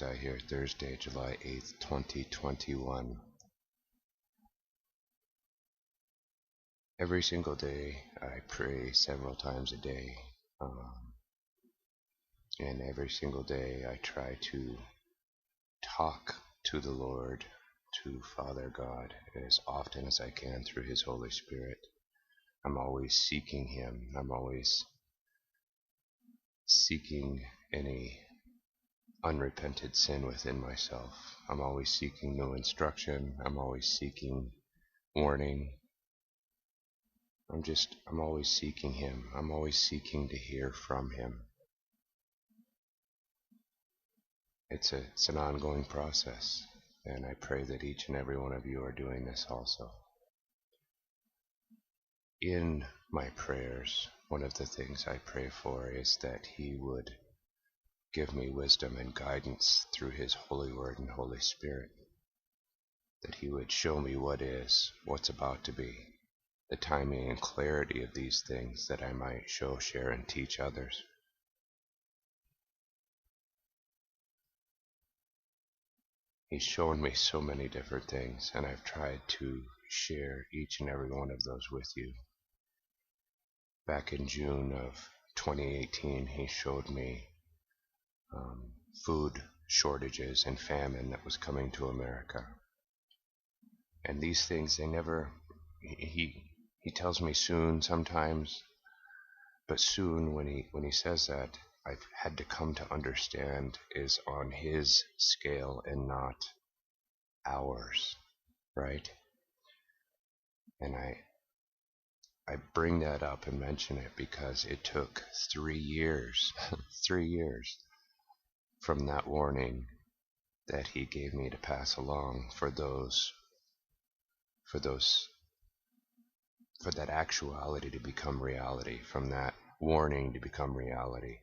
Sky here, Thursday, July 8th, 2021. Every single day I pray several times a day, and every single day I try to talk to the Lord, to Father God, as often as I can through His Holy Spirit. I'm always seeking Him. I'm always seeking any unrepented sin within myself. I'm always seeking new instruction. I'm always seeking warning. I'm always seeking Him. I'm always seeking to hear from Him. It's an ongoing process, and I pray that each and every one of you are doing this also. In my prayers, one of the things I pray for is that He would give me wisdom and guidance through His Holy Word and Holy Spirit, that He would show me what's about to be, the timing and clarity of these things, that I might show, share, and teach others. He's shown me so many different things, and I've tried to share each and every one of those with you. Back in June of 2018, He showed me food shortages and famine that was coming to America. And these things, he tells me soon sometimes, but soon when he says that, I've had to come to understand is on His scale and not ours, right? And I bring that up and mention it because it took 3 years, 3 years from that warning that He gave me to pass along for that actuality to become reality, from that warning to become reality.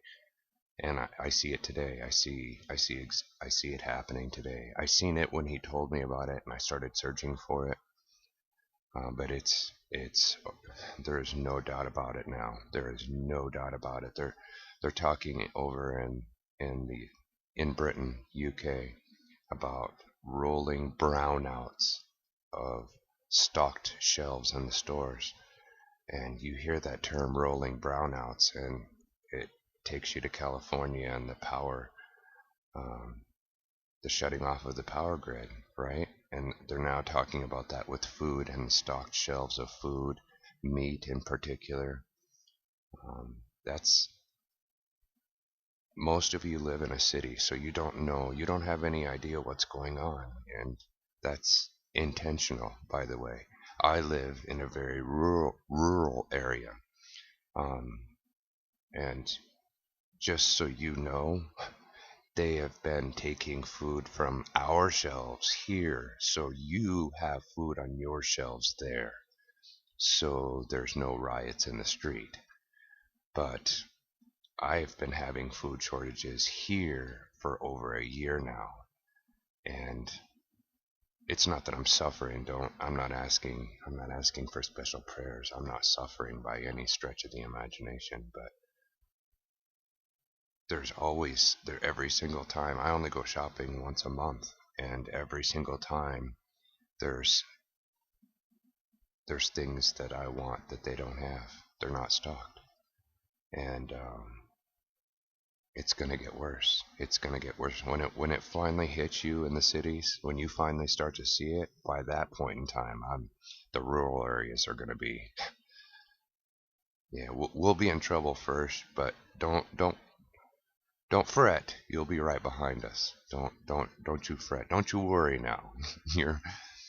And I see it today. I see it happening today. I seen it when He told me about it, and I started searching for it. But there is no doubt about it now. There is no doubt about it. They're talking over in Britain, UK, about rolling brownouts of stocked shelves in the stores. And you hear that term, rolling brownouts, and it takes you to California and the shutting off of the power grid, right? And they're now talking about that with food and stocked shelves of food, meat in particular. Most of you live in a city, so you don't have any idea what's going on, and that's intentional, by the way. I live in a very rural area, and just so you know, they have been taking food from our shelves here, so you have food on your shelves there, so there's no riots in the street. But I've been having food shortages here for over a year now, and it's not that I'm suffering. I'm not asking for special prayers. I'm not suffering by any stretch of the imagination, but every single time. I only go shopping once a month, and every single time there's things that I want that they don't have. They're not stocked, and it's gonna get worse. It's gonna get worse when it finally hits you in the cities. When you finally start to see it, by that point in time, the rural areas are gonna be. Yeah, we'll be in trouble first, but don't fret. You'll be right behind us. Don't you fret. Don't you worry now.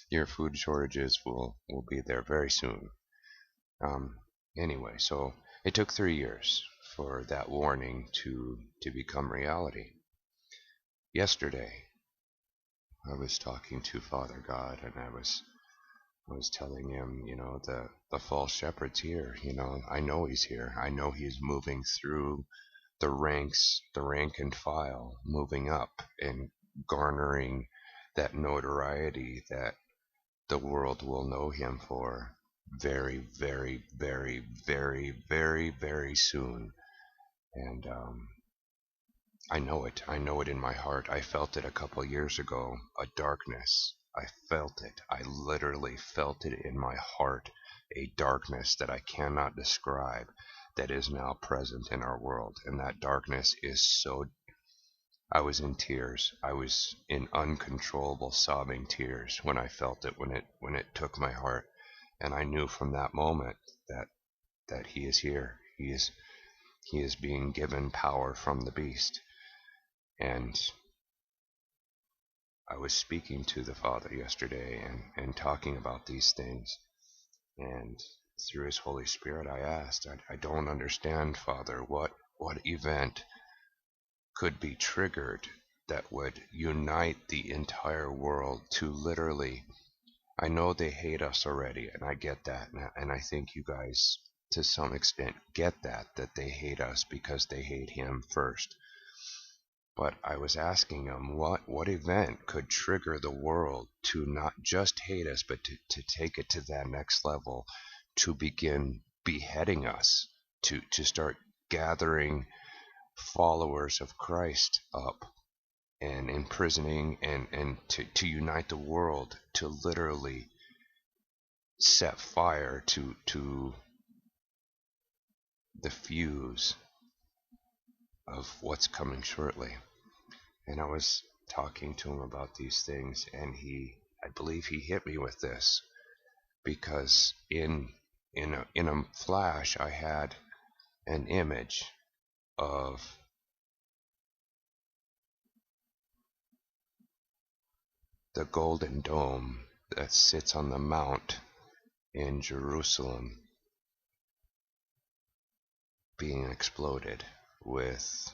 Your food shortages will be there very soon. Anyway, so it took 3 years for that warning to become reality. Yesterday, I was talking to Father God, and I was telling Him, the false shepherd's here. I know he's here. I know he's moving through the ranks, the rank and file, moving up and garnering that notoriety that the world will know him for very, very, very, very, very, very soon. And I know it. I know it in my heart. I felt it a couple years ago, a darkness. I felt it. I literally felt it in my heart, a darkness that I cannot describe that is now present in our world. And that darkness is so, I was in tears. I was in uncontrollable sobbing tears when I felt it, when it took my heart. And I knew from that moment that he is here. He is being given power from the beast. And I was speaking to the Father yesterday and talking about these things. And through his Holy Spirit, I asked, I don't understand, Father, what event could be triggered that would unite the entire world to literally, I know they hate us already, and I get that, and I think you guys, to some extent, get that they hate us because they hate him first. But I was asking him what event could trigger the world to not just hate us, but to take it to that next level, to begin beheading us, to start gathering followers of Christ up and imprisoning and to unite the world, to literally set fire to the fuse of what's coming shortly. And I was talking to him about these things, and I believe he hit me with this, because in a flash I had an image of the golden dome that sits on the mount in Jerusalem being exploded with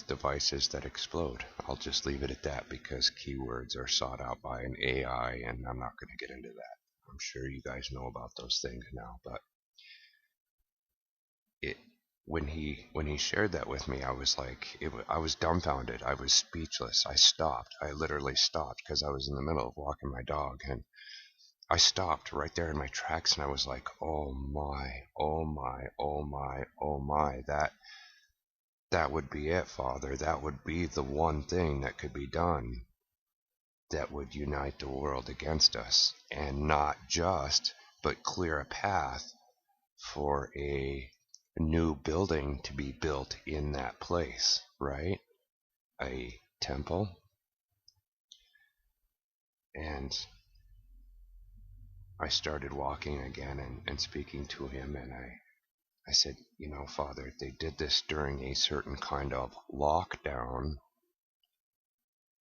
devices that explode. I'll just leave it at that, because keywords are sought out by an AI, and I'm not going to get into that. I'm sure you guys know about those things now, but it when he shared that with me, I was like, I was dumbfounded. I was speechless. I stopped. I literally stopped because I was in the middle of walking my dog, and I stopped right there in my tracks, and I was like, oh my, oh my, oh my, oh my, that would be it, Father. That would be the one thing that could be done that would unite the world against us, and not just, but clear a path for a new building to be built in that place, right? A temple. And I started walking again and speaking to him, and I said, Father, they did this during a certain kind of lockdown,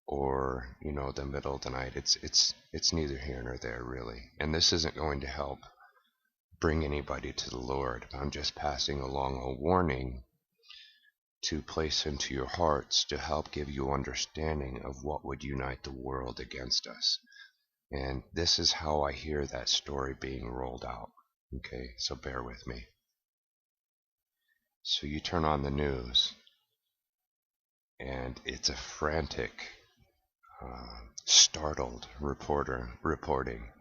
or the middle of the night. It's neither here nor there, really. And this isn't going to help bring anybody to the Lord. I'm just passing along a warning to place into your hearts to help give you understanding of what would unite the world against us. And this is how I hear that story being rolled out. Okay, so bear with me. So you turn on the news, and it's a frantic, startled reporter reporting.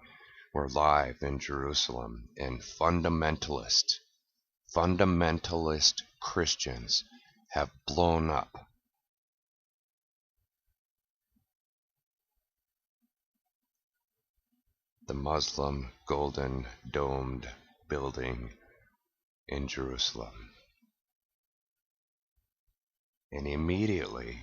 We're live in Jerusalem, and fundamentalist Christians have blown up the Muslim golden domed building in Jerusalem. And immediately,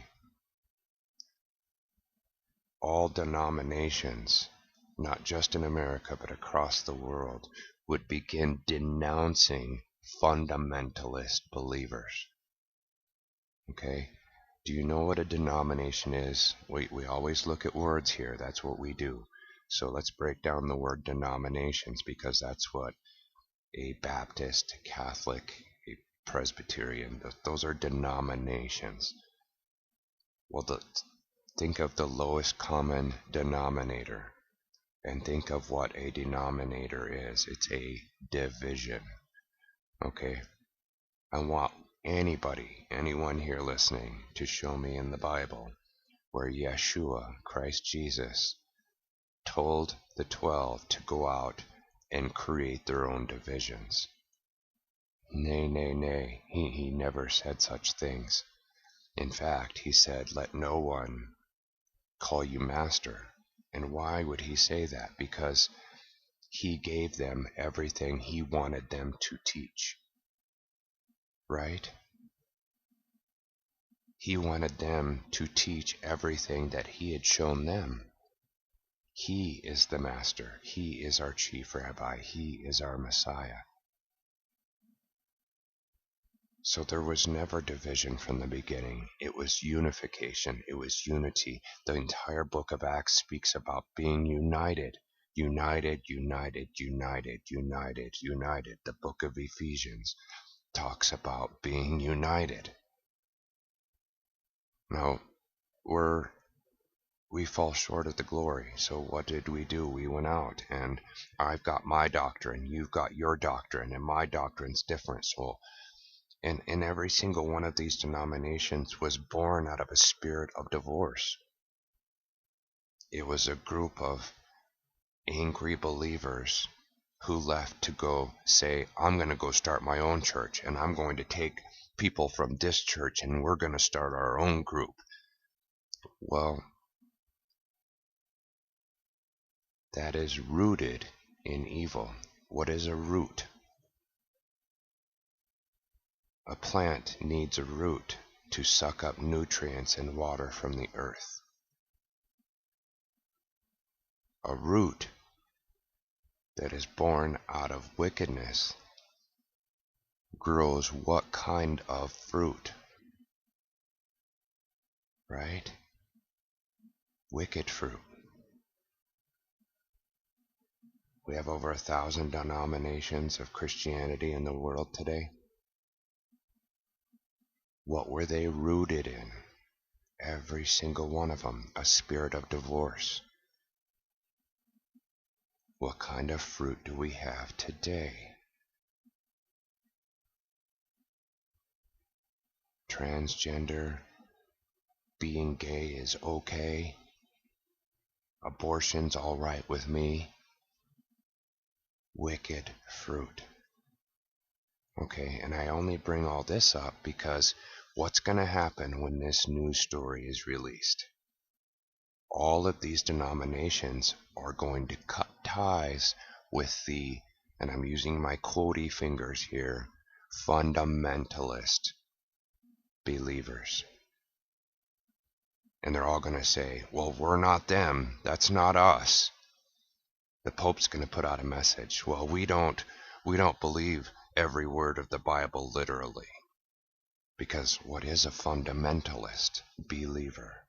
all denominations, not just in America but across the world, would begin denouncing fundamentalist believers. Okay? Do you know what a denomination is? We always look at words here. That's what we do. So let's break down the word denominations, because that's what a Baptist, Catholic, a Presbyterian, those are denominations. Well, think of the lowest common denominator, and think of what a denominator is. It's a division. Okay? I want anyone here listening, to show me in the Bible where Yeshua, Christ Jesus, told the 12 to go out and create their own divisions. Nay, nay, nay, he never said such things. In fact, he said, let no one call you master. And why would he say that? Because he gave them everything he wanted them to teach, right? He wanted them to teach everything that he had shown them. He is the master. He is our chief rabbi. He is our Messiah. So there was never division from the beginning. It was unification. It was unity. The entire book of Acts speaks about being united. United, united, united, united, united. The book of Ephesians talks about being united. Now, we fall short of the glory. So what did we do? We went out, and I've got my doctrine, you've got your doctrine, and my doctrine's different. So, and every single one of these denominations was born out of a spirit of divorce. It was a group of angry believers who left to go say, I'm going to go start my own church, and I'm going to take people from this church, and we're going to start our own group. Well, that is rooted in evil. What is a root? A plant needs a root to suck up nutrients and water from the earth. A root that is born out of wickedness grows what kind of fruit? Right? Wicked fruit. We have over 1,000 denominations of Christianity in the world today. What were they rooted in? Every single one of them, a spirit of divorce. What kind of fruit do we have today? Transgender, being gay is okay. Abortion's all right with me. Wicked fruit. Okay, and I only bring all this up because what's going to happen when this news story is released? All of these denominations are going to cut ties with the, and I'm using my quotey fingers here, fundamentalist believers. And they're all going to say, well, we're not them. That's not us. The Pope's going to put out a message. Well, we don't believe every word of the Bible literally. Because what is a fundamentalist believer?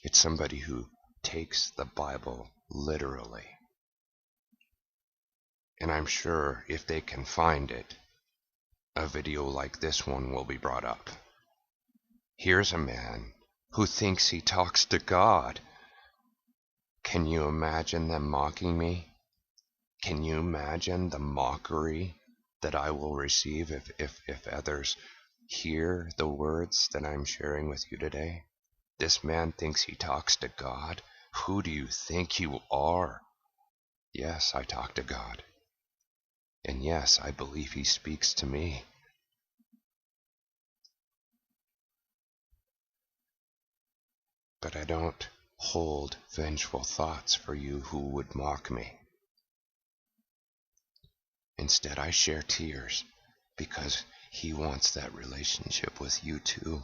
It's somebody who takes the Bible literally. And I'm sure if they can find it, a video like this one will be brought up. Here's a man who thinks he talks to God. Can you imagine them mocking me? Can you imagine the mockery that I will receive if others hear the words that I'm sharing with you today? This man thinks he talks to God. Who do you think you are? Yes, I talk to God. And yes, I believe he speaks to me. But I don't hold vengeful thoughts for you who would mock me. Instead, I share tears because he wants that relationship with you too.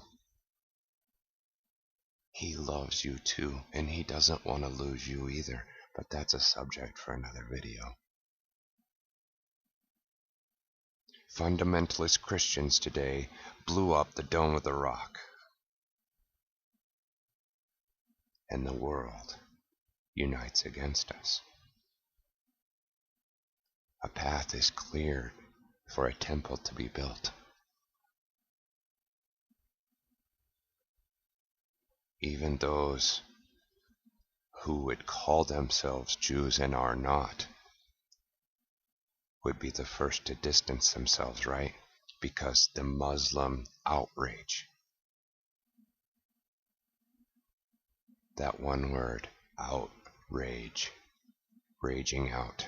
He loves you too, and he doesn't want to lose you either, but that's a subject for another video. Fundamentalist Christians today blew up the Dome of the Rock, and the world unites against us. A path is cleared for a temple to be built. Even those who would call themselves Jews and are not would be the first to distance themselves, right? Because the Muslim outrage, that one word, outrage, raging out,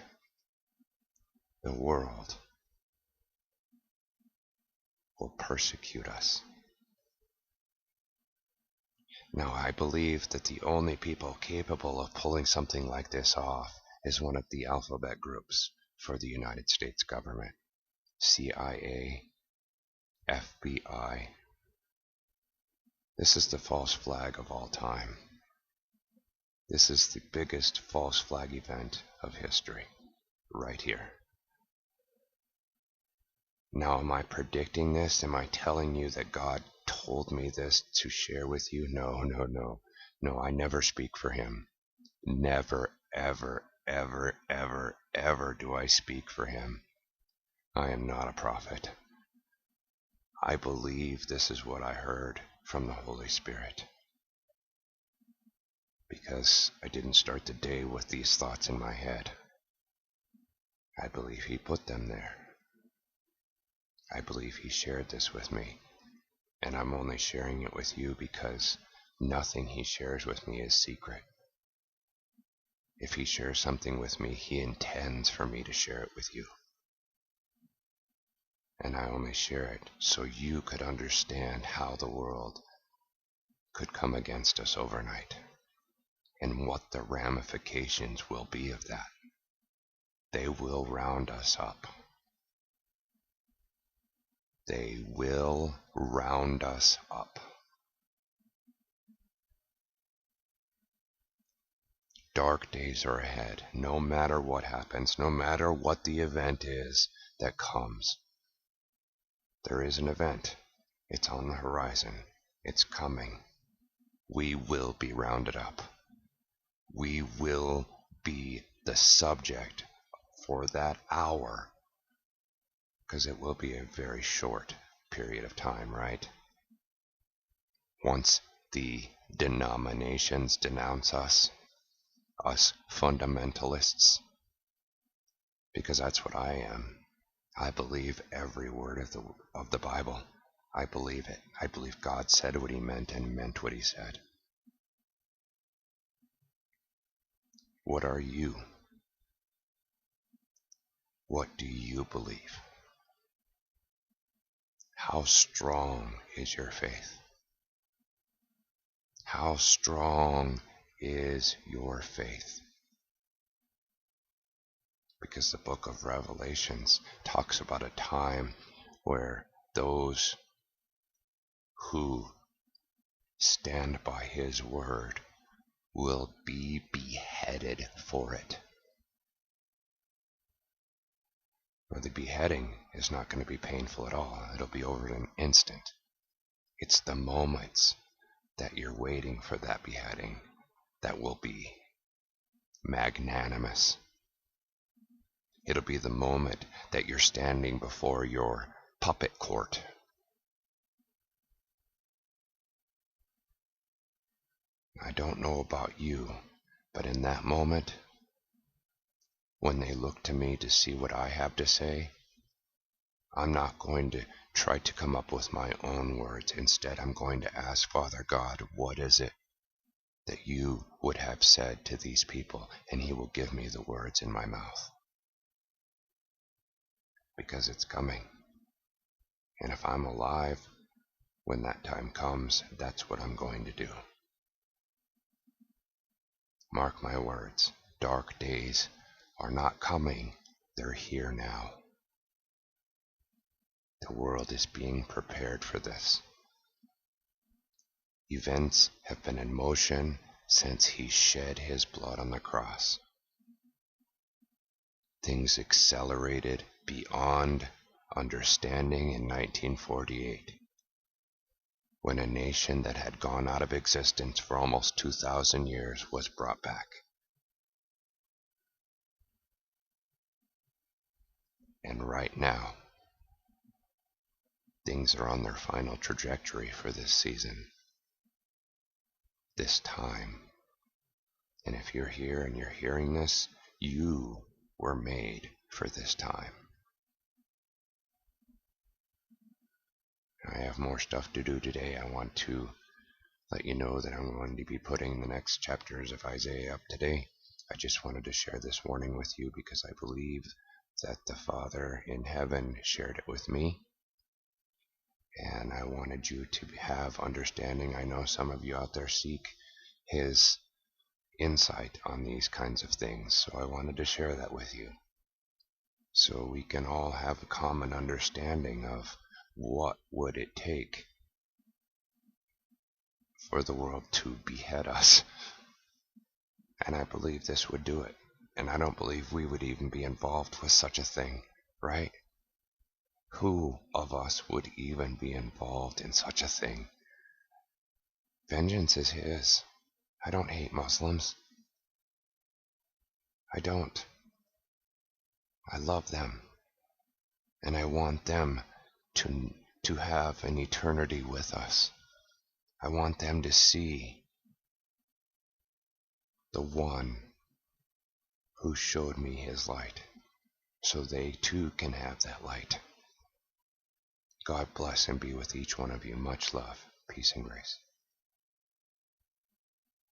the world will persecute us. Now, I believe that the only people capable of pulling something like this off is one of the alphabet groups for the United States government. CIA, FBI. This is the false flag of all time. This is the biggest false flag event of history, right here. Now, am I predicting this? Am I telling you that God told me this to share with you? No, no, no. No, I never speak for him. Never, ever, ever, ever, ever do I speak for him. I am not a prophet. I believe this is what I heard from the Holy Spirit, because I didn't start the day with these thoughts in my head. I believe he put them there. I believe he shared this with me, and I'm only sharing it with you because nothing he shares with me is secret. If he shares something with me, he intends for me to share it with you. And I only share it so you could understand how the world could come against us overnight, and what the ramifications will be of that. They will round us up. They will round us up. Dark days are ahead, no matter what happens, no matter what the event is that comes. There is an event. It's on the horizon. It's coming. We will be rounded up. We will be the subject for that hour, because it will be a very short period of time, right? Once the denominations denounce us fundamentalists, because that's what I am. I believe every word of the Bible. I believe it. I believe God said what he meant and meant what he said. What are you? What do you believe? How strong is your faith? How strong is your faith? Because the book of Revelations talks about a time where those who stand by his word will be beheaded for it. Or the beheading is not going to be painful at all. It'll be over in an instant. It's the moments that you're waiting for that beheading that will be magnanimous. It'll be the moment that you're standing before your puppet court. I don't know about you, but in that moment, when they look to me to see what I have to say, I'm not going to try to come up with my own words. Instead, I'm going to ask Father God, what is it that you would have said to these people? And he will give me the words in my mouth. Because it's coming. And if I'm alive when that time comes, that's what I'm going to do. Mark my words, dark days are not coming, they're here now. The world is being prepared for this. Events have been in motion since he shed his blood on the cross. Things accelerated beyond understanding in 1948, when a nation that had gone out of existence for almost 2,000 years was brought back. And right now, things are on their final trajectory for this season, this time. And if you're here and you're hearing this, you were made for this time. I have more stuff to do today. I want to let you know that I'm going to be putting the next chapters of Isaiah up today. I just wanted to share this warning with you because I believe that the Father in heaven shared it with me. And I wanted you to have understanding. I know some of you out there seek his insight on these kinds of things, so I wanted to share that with you, so we can all have a common understanding of what would it take for the world to behead us. And I believe this would do it. And I don't believe we would even be involved with such a thing, right? Who of us would even be involved in such a thing? Vengeance is his. I don't hate Muslims. I don't. I love them. And I want them to have an eternity with us. I want them to see the one who showed me his light, so they too can have that light. God bless and be with each one of you. Much love, peace, and grace.